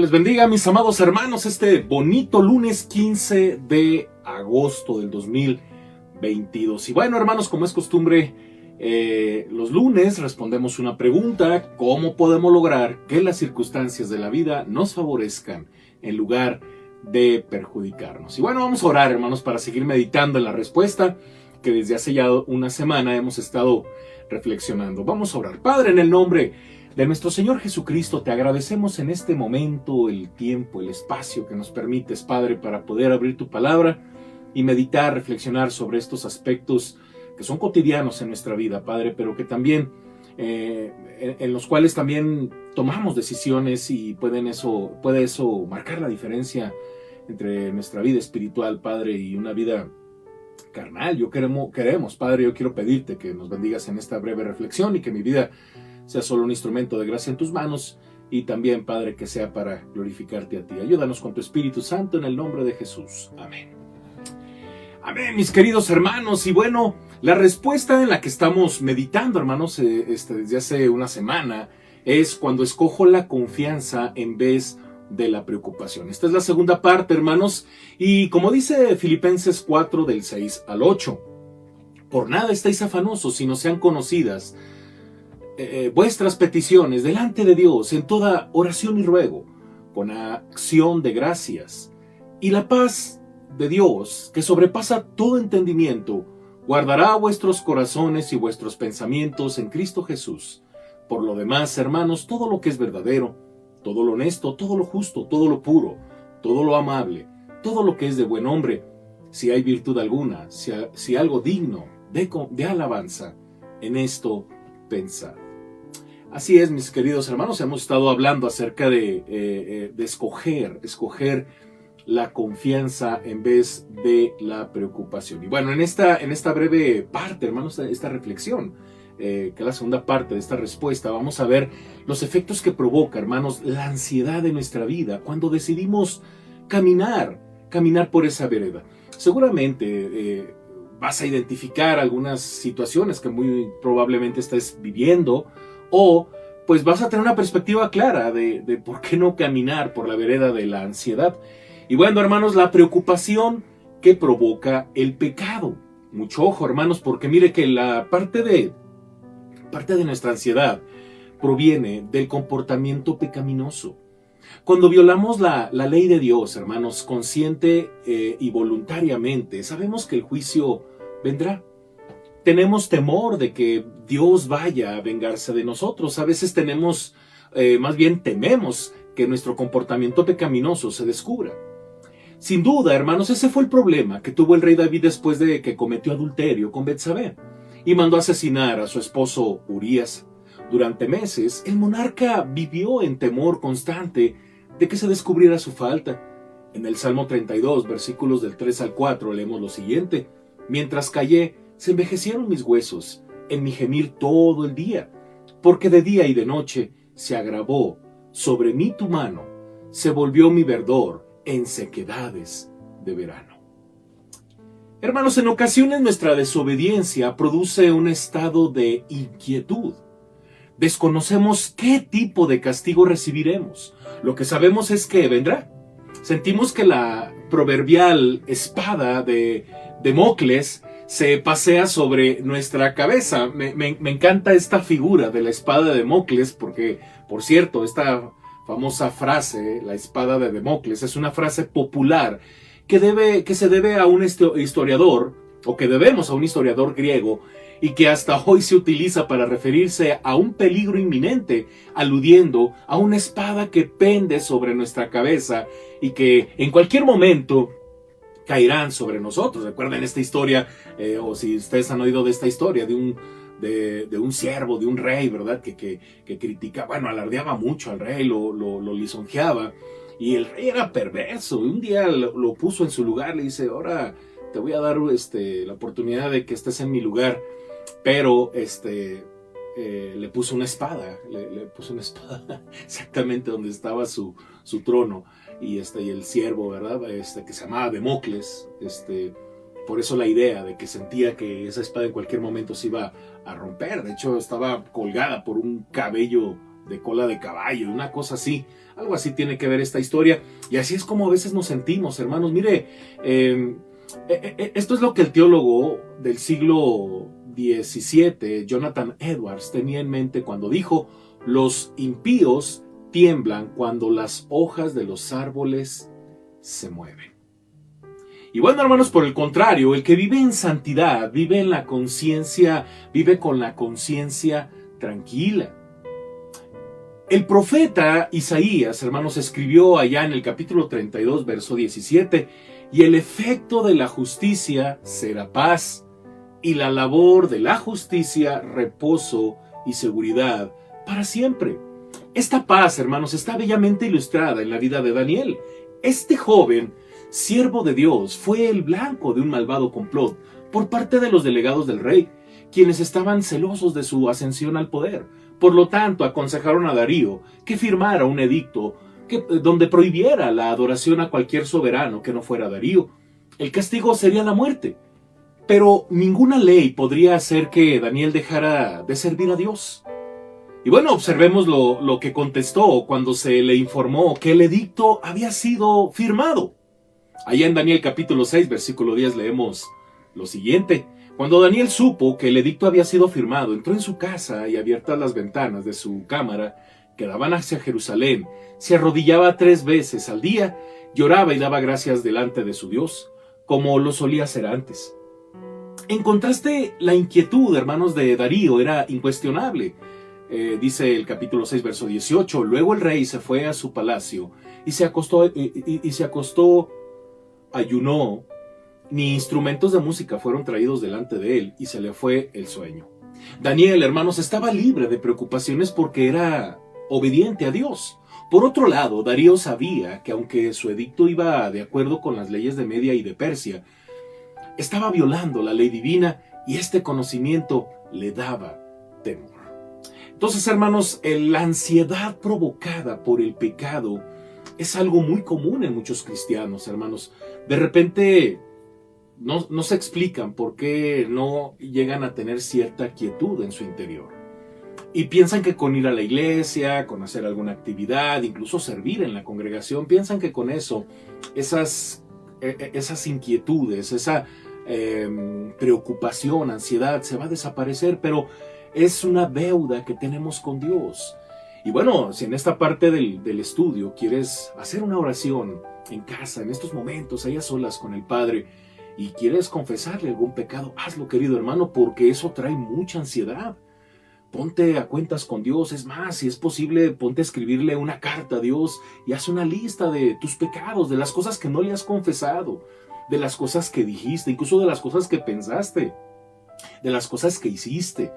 les bendiga, mis amados hermanos, este bonito lunes 15 de agosto del 2022. Y bueno, hermanos, como es costumbre, los lunes respondemos una pregunta: ¿cómo podemos lograr que las circunstancias de la vida nos favorezcan en lugar de perjudicarnos? Y bueno, vamos a orar, hermanos, para seguir meditando en la respuesta que desde hace ya una semana hemos estado reflexionando. Vamos a orar. Padre, en el nombre de nuestro Señor Jesucristo, te agradecemos en este momento el tiempo, el espacio que nos permites, Padre, para poder abrir tu palabra y meditar, reflexionar sobre estos aspectos que son cotidianos en nuestra vida, Padre, pero que también, en los cuales también tomamos decisiones y puede eso marcar la diferencia entre nuestra vida espiritual, Padre, y una vida carnal. Queremos, Padre, yo quiero pedirte que nos bendigas en esta breve reflexión y que mi vida sea solo un instrumento de gracia en tus manos, y también, Padre, que sea para glorificarte a ti. Ayúdanos con tu Espíritu Santo en el nombre de Jesús. Amén. Amén, mis queridos hermanos. Y bueno, la respuesta en la que estamos meditando, hermanos, desde hace una semana, es cuando escojo la confianza en vez de la preocupación. Esta es la segunda parte, hermanos, y como dice Filipenses 4, del 6 al 8, por nada estáis afanosos, sino sean conocidas vuestras peticiones delante de Dios en toda oración y ruego, con acción de gracias. Y la paz de Dios, que sobrepasa todo entendimiento, guardará vuestros corazones y vuestros pensamientos en Cristo Jesús. Por lo demás, hermanos, todo lo que es verdadero, todo lo honesto, todo lo justo, todo lo puro, todo lo amable, todo lo que es de buen nombre, si hay virtud alguna, si algo digno de alabanza, en esto pensad. Así es, mis queridos hermanos, hemos estado hablando acerca de escoger la confianza en vez de la preocupación. Y bueno, en esta breve parte, hermanos, esta reflexión, que es la segunda parte de esta respuesta, vamos a ver los efectos que provoca, hermanos, la ansiedad de nuestra vida cuando decidimos caminar por esa vereda. Seguramente vas a identificar algunas situaciones que muy probablemente estés viviendo, o pues vas a tener una perspectiva clara de por qué no caminar por la vereda de la ansiedad. Y bueno, hermanos, la preocupación que provoca el pecado. Mucho ojo, hermanos, porque mire que la parte de nuestra ansiedad proviene del comportamiento pecaminoso. Cuando violamos la ley de Dios, hermanos, consciente y voluntariamente, sabemos que el juicio vendrá. Tenemos temor de que Dios vaya a vengarse de nosotros. A veces tememos que nuestro comportamiento pecaminoso se descubra. Sin duda, hermanos, ese fue el problema que tuvo el rey David después de que cometió adulterio con Betsabé y mandó asesinar a su esposo Urías. Durante meses, el monarca vivió en temor constante de que se descubriera su falta. En el Salmo 32, versículos del 3 al 4, leemos lo siguiente: mientras callé, se envejecieron mis huesos en mi gemir todo el día, porque de día y de noche se agravó sobre mí tu mano, se volvió mi verdor en sequedades de verano. Hermanos, en ocasiones nuestra desobediencia produce un estado de inquietud. Desconocemos qué tipo de castigo recibiremos. Lo que sabemos es que vendrá. Sentimos que la proverbial espada de Damocles se pasea sobre nuestra cabeza. Me encanta esta figura de la espada de Damocles porque, por cierto, esta famosa frase, la espada de Damocles, es una frase popular que se debe a un historiador, o que debemos a un historiador griego, y que hasta hoy se utiliza para referirse a un peligro inminente, aludiendo a una espada que pende sobre nuestra cabeza y que en cualquier momento caerán sobre nosotros. Recuerden esta historia, o si ustedes han oído de esta historia, de un siervo, de un rey, ¿verdad? Que criticaba, alardeaba mucho al rey, lo lisonjeaba, y el rey era perverso, y un día lo puso en su lugar, le dice: ahora te voy a dar la oportunidad de que estés en mi lugar, pero le puso una espada, le puso una espada exactamente donde estaba su trono, y el siervo, ¿verdad? Que se llamaba Damocles, por eso la idea de que sentía que esa espada en cualquier momento se iba a romper. De hecho, estaba colgada por un cabello de cola de caballo, una cosa así. Algo así tiene que ver esta historia. Y así es como a veces nos sentimos, hermanos. Mire, esto es lo que el teólogo del siglo XVII, Jonathan Edwards, tenía en mente cuando dijo: los impíos tiemblan cuando las hojas de los árboles se mueven. Y bueno, hermanos, por el contrario, el que vive en santidad, vive en la conciencia, vive con la conciencia tranquila. El profeta Isaías, hermanos, escribió allá en el capítulo 32, verso 17, y el efecto de la justicia será paz, y la labor de la justicia, reposo y seguridad para siempre. Esta paz, hermanos, está bellamente ilustrada en la vida de Daniel. Este joven, siervo de Dios, fue el blanco de un malvado complot por parte de los delegados del rey, quienes estaban celosos de su ascensión al poder. Por lo tanto, aconsejaron a Darío que firmara un edicto donde prohibiera la adoración a cualquier soberano que no fuera Darío. El castigo sería la muerte. Pero ninguna ley podría hacer que Daniel dejara de servir a Dios. Y bueno, observemos lo que contestó cuando se le informó que el edicto había sido firmado. Allá en Daniel capítulo 6, versículo 10 leemos lo siguiente: cuando Daniel supo que el edicto había sido firmado, entró en su casa y, abiertas las ventanas de su cámara que daban hacia Jerusalén, se arrodillaba 3 veces al día, lloraba y daba gracias delante de su Dios, como lo solía hacer antes. En contraste, la inquietud, hermanos, de Darío era incuestionable. Dice el capítulo 6, verso 18, luego el rey se fue a su palacio y se acostó, ayunó, ni instrumentos de música fueron traídos delante de él, y se le fue el sueño. Daniel, hermanos, estaba libre de preocupaciones porque era obediente a Dios. Por otro lado, Darío sabía que aunque su edicto iba de acuerdo con las leyes de Media y de Persia, estaba violando la ley divina, y este conocimiento le daba temor. Entonces, hermanos, la ansiedad provocada por el pecado es algo muy común en muchos cristianos, hermanos. De repente no se explican por qué no llegan a tener cierta quietud en su interior. Y piensan que con ir a la iglesia, con hacer alguna actividad, incluso servir en la congregación, piensan que con eso, esas inquietudes, esa preocupación, ansiedad, se va a desaparecer, pero es una deuda que tenemos con Dios. Y bueno, si en esta parte del estudio quieres hacer una oración en casa, en estos momentos, ahí a solas con el Padre, y quieres confesarle algún pecado, hazlo, querido hermano, porque eso trae mucha ansiedad. Ponte a cuentas con Dios. Es más, si es posible, ponte a escribirle una carta a Dios y haz una lista de tus pecados, de las cosas que no le has confesado, de las cosas que dijiste, incluso de las cosas que pensaste, de las cosas que hiciste,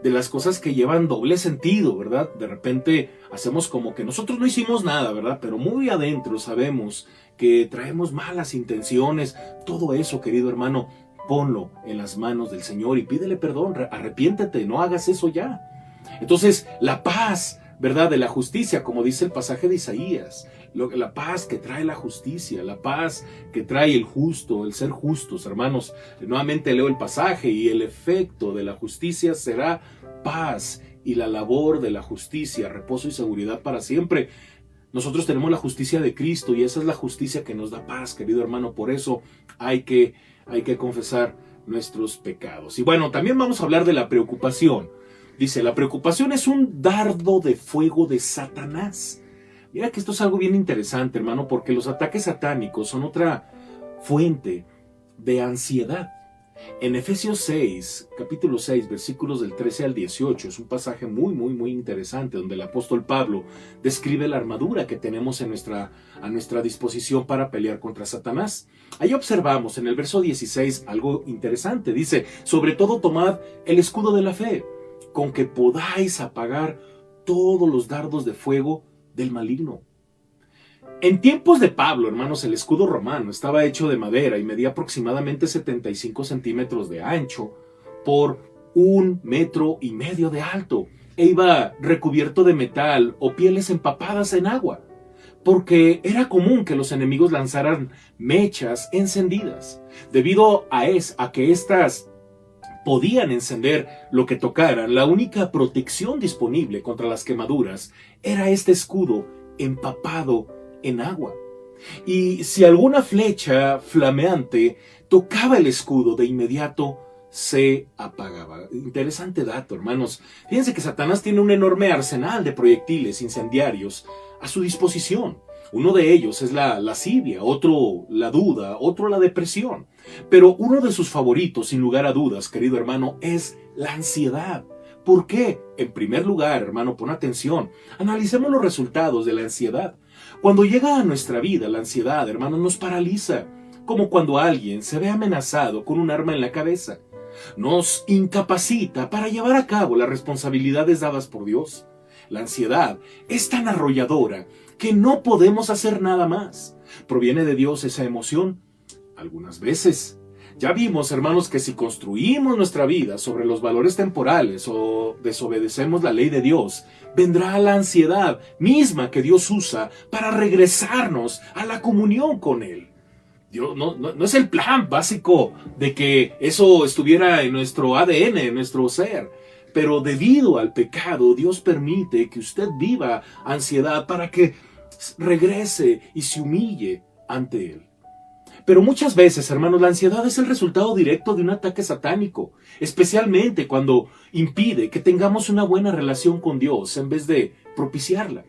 de las cosas que llevan doble sentido, ¿verdad? De repente hacemos como que nosotros no hicimos nada, ¿verdad? Pero muy adentro sabemos que traemos malas intenciones. Todo eso, querido hermano, ponlo en las manos del Señor y pídele perdón, arrepiéntete, no hagas eso ya. Entonces, la paz, ¿verdad?, de la justicia, como dice el pasaje de Isaías, la paz que trae la justicia, la paz que trae el justo, el ser justos, hermanos. Nuevamente leo el pasaje: y el efecto de la justicia será paz, y la labor de la justicia, reposo y seguridad para siempre. Nosotros tenemos la justicia de Cristo y esa es la justicia que nos da paz, querido hermano. Por eso hay que confesar nuestros pecados. Y bueno, también vamos a hablar de la preocupación. Dice, la preocupación es un dardo de fuego de Satanás. Mira que esto es algo bien interesante, hermano, porque los ataques satánicos son otra fuente de ansiedad. En Efesios 6, capítulo 6, versículos del 13 al 18, es un pasaje muy, muy, muy interesante, donde el apóstol Pablo describe la armadura que tenemos a nuestra disposición para pelear contra Satanás. Ahí observamos en el verso 16 algo interesante. Dice, sobre todo tomad el escudo de la fe, con que podáis apagar todos los dardos de fuego del maligno. En tiempos de Pablo, hermanos, el escudo romano estaba hecho de madera y medía aproximadamente 75 centímetros de ancho por 1,5 metros de alto, e iba recubierto de metal o pieles empapadas en agua, porque era común que los enemigos lanzaran mechas encendidas. Debido a que estas podían encender lo que tocaran. La única protección disponible contra las quemaduras era este escudo empapado en agua. Y si alguna flecha flameante tocaba el escudo, de inmediato se apagaba. Interesante dato, hermanos. Fíjense que Satanás tiene un enorme arsenal de proyectiles incendiarios a su disposición. Uno de ellos es la lascivia, otro la duda, otro la depresión. Pero uno de sus favoritos, sin lugar a dudas, querido hermano, es la ansiedad. ¿Por qué? En primer lugar, hermano, pon atención. Analicemos los resultados de la ansiedad. Cuando llega a nuestra vida, la ansiedad, hermano, nos paraliza. Como cuando alguien se ve amenazado con un arma en la cabeza. Nos incapacita para llevar a cabo las responsabilidades dadas por Dios. La ansiedad es tan arrolladora que no podemos hacer nada más. ¿Proviene de Dios esa emoción? Algunas veces. Ya vimos, hermanos, que si construimos nuestra vida sobre los valores temporales o desobedecemos la ley de Dios, vendrá la ansiedad misma que Dios usa para regresarnos a la comunión con Él. Dios, no es el plan básico de que eso estuviera en nuestro ADN, en nuestro ser. Pero debido al pecado, Dios permite que usted viva ansiedad para que regrese y se humille ante Él. Pero muchas veces, hermanos, la ansiedad es el resultado directo de un ataque satánico, especialmente cuando impide que tengamos una buena relación con Dios en vez de propiciarla.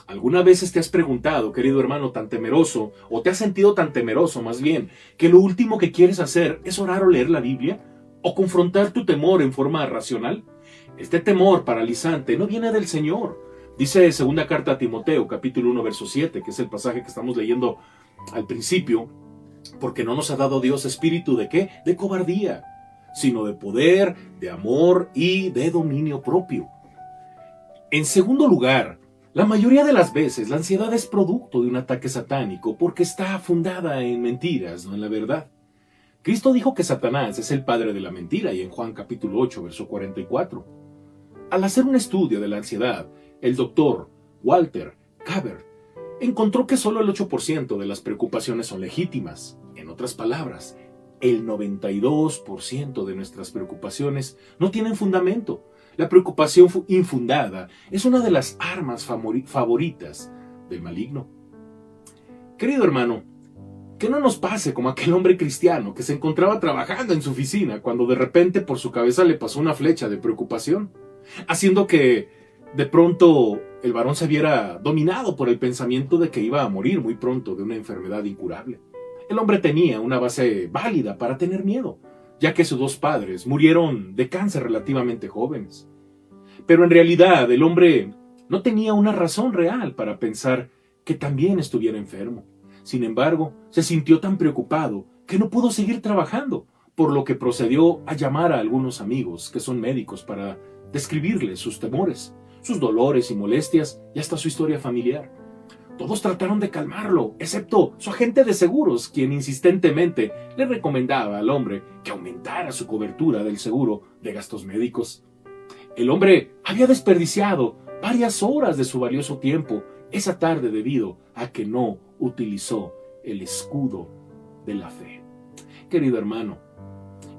¿Alguna vez te has preguntado, querido hermano, tan temeroso, o te has sentido tan temeroso más bien, que lo último que quieres hacer es orar o leer la Biblia? ¿O confrontar tu temor en forma racional? Este temor paralizante no viene del Señor. Dice segunda carta a Timoteo, capítulo 1, verso 7, que es el pasaje que estamos leyendo al principio, porque no nos ha dado Dios espíritu ¿de qué? De cobardía, sino de poder, de amor y de dominio propio. En segundo lugar, la mayoría de las veces la ansiedad es producto de un ataque satánico porque está fundada en mentiras, no en la verdad. Cristo dijo que Satanás es el padre de la mentira y en Juan capítulo 8, verso 44. Al hacer un estudio de la ansiedad, el doctor Walter Kaber encontró que solo el 8% de las preocupaciones son legítimas. En otras palabras, el 92% de nuestras preocupaciones no tienen fundamento. La preocupación infundada es una de las armas favoritas del maligno. Querido hermano, que no nos pase como aquel hombre cristiano que se encontraba trabajando en su oficina cuando de repente por su cabeza le pasó una flecha de preocupación, haciendo que de pronto el varón se viera dominado por el pensamiento de que iba a morir muy pronto de una enfermedad incurable. El hombre tenía una base válida para tener miedo, ya que sus dos padres murieron de cáncer relativamente jóvenes. Pero en realidad el hombre no tenía una razón real para pensar que también estuviera enfermo. Sin embargo, se sintió tan preocupado que no pudo seguir trabajando, por lo que procedió a llamar a algunos amigos que son médicos para describirles sus temores, sus dolores y molestias y hasta su historia familiar. Todos trataron de calmarlo, excepto su agente de seguros, quien insistentemente le recomendaba al hombre que aumentara su cobertura del seguro de gastos médicos. El hombre había desperdiciado varias horas de su valioso tiempo esa tarde debido a que no utilizó el escudo de la fe. Querido hermano,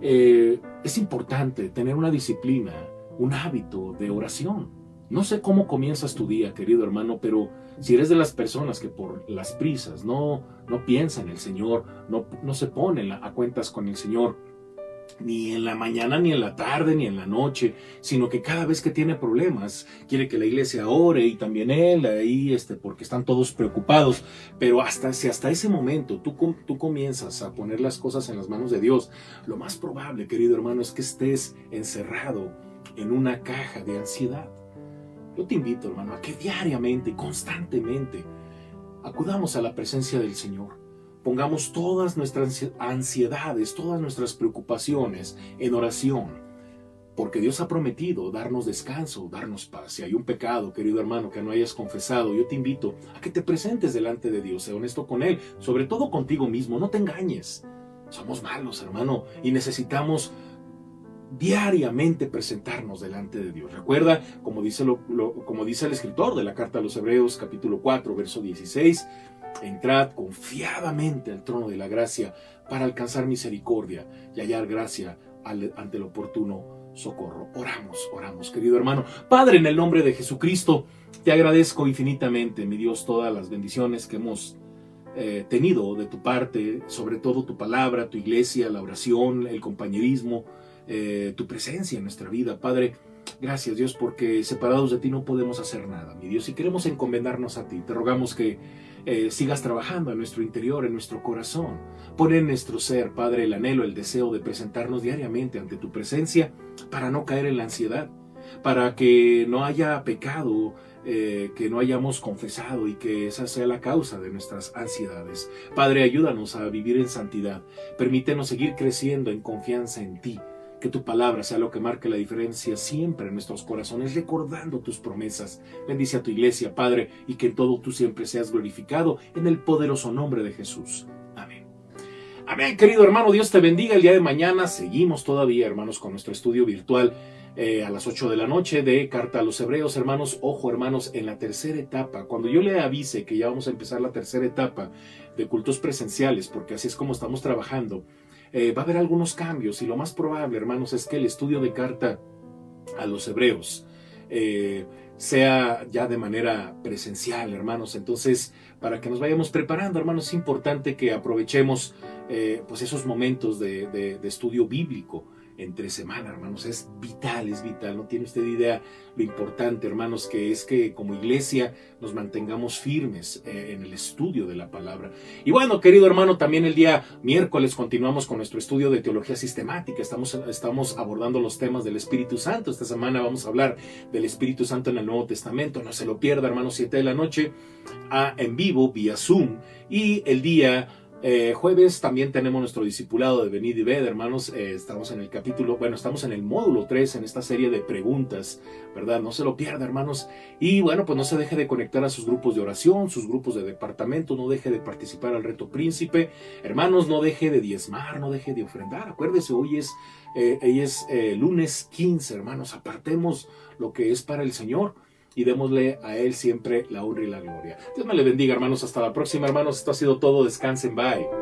es importante tener una disciplina, un hábito de oración. No sé cómo comienzas tu día, querido hermano, pero si eres de las personas que por las prisas no piensa en el Señor, no se pone a cuentas con el Señor, ni en la mañana, ni en la tarde, ni en la noche, sino que cada vez que tiene problemas, quiere que la iglesia ore y también él, ahí, porque están todos preocupados. Pero si hasta ese momento tú comienzas a poner las cosas en las manos de Dios, lo más probable, querido hermano, es que estés encerrado en una caja de ansiedad. Yo te invito, hermano, a que diariamente, constantemente, acudamos a la presencia del Señor. Pongamos todas nuestras ansiedades, todas nuestras preocupaciones en oración, porque Dios ha prometido darnos descanso, darnos paz. Si hay un pecado, querido hermano, que no hayas confesado, yo te invito a que te presentes delante de Dios, sé honesto con Él, sobre todo contigo mismo, no te engañes. Somos malos, hermano, y necesitamos diariamente presentarnos delante de Dios. Recuerda, como dice el escritor de la carta a los Hebreos, capítulo 4, verso 16, entrad confiadamente al trono de la gracia para alcanzar misericordia y hallar gracia ante el oportuno socorro. Oramos, querido hermano. Padre, en el nombre de Jesucristo, te agradezco infinitamente, mi Dios, todas las bendiciones que hemos tenido de tu parte, sobre todo tu palabra, tu iglesia, la oración, el compañerismo, tu presencia en nuestra vida. Padre, gracias, Dios, porque separados de ti no podemos hacer nada, mi Dios, y queremos encomendarnos a ti. Te rogamos que sigas trabajando en nuestro interior, en nuestro corazón. Pon en nuestro ser, Padre, el anhelo, el deseo de presentarnos diariamente ante tu presencia para no caer en la ansiedad, para que no haya pecado que no hayamos confesado y que esa sea la causa de nuestras ansiedades. Padre, ayúdanos a vivir en santidad. Permítenos seguir creciendo en confianza en ti. Que tu palabra sea lo que marque la diferencia siempre en nuestros corazones, recordando tus promesas. Bendice a tu iglesia, Padre, y que en todo tú siempre seas glorificado en el poderoso nombre de Jesús. Amén. Amén, querido hermano, Dios te bendiga. El día de mañana seguimos todavía, hermanos, con nuestro estudio virtual a las 8 de la noche de Carta a los Hebreos. Hermanos, ojo, hermanos, en la tercera etapa, cuando yo le avise que ya vamos a empezar la tercera etapa de cultos presenciales, porque así es como estamos trabajando, va a haber algunos cambios, y lo más probable, hermanos, es que el estudio de Carta a los Hebreos sea ya de manera presencial, hermanos. Entonces, para que nos vayamos preparando, hermanos, es importante que aprovechemos pues esos momentos de estudio bíblico entre semana, hermanos. Es vital, no tiene usted idea lo importante, hermanos, que es que como iglesia nos mantengamos firmes en el estudio de la palabra. Y bueno, querido hermano, también el día miércoles continuamos con nuestro estudio de teología sistemática. Estamos abordando los temas del Espíritu Santo. Esta semana vamos a hablar del Espíritu Santo en el Nuevo Testamento. No se lo pierda, hermanos, 7 de la noche en vivo vía Zoom. Y el día jueves también tenemos nuestro discipulado de Venid y Ved, hermanos. Estamos en el estamos en el módulo 3 en esta serie de preguntas, ¿verdad? No se lo pierda, hermanos. Y bueno, pues no se deje de conectar a sus grupos de oración, sus grupos de departamento, no deje de participar al reto príncipe. Hermanos, no deje de diezmar, no deje de ofrendar. Acuérdese, hoy es lunes 15, hermanos. Apartemos lo que es para el Señor y démosle a Él siempre la honra y la gloria. Dios me le bendiga, hermanos. Hasta la próxima, hermanos. Esto ha sido todo. Descansen. Bye.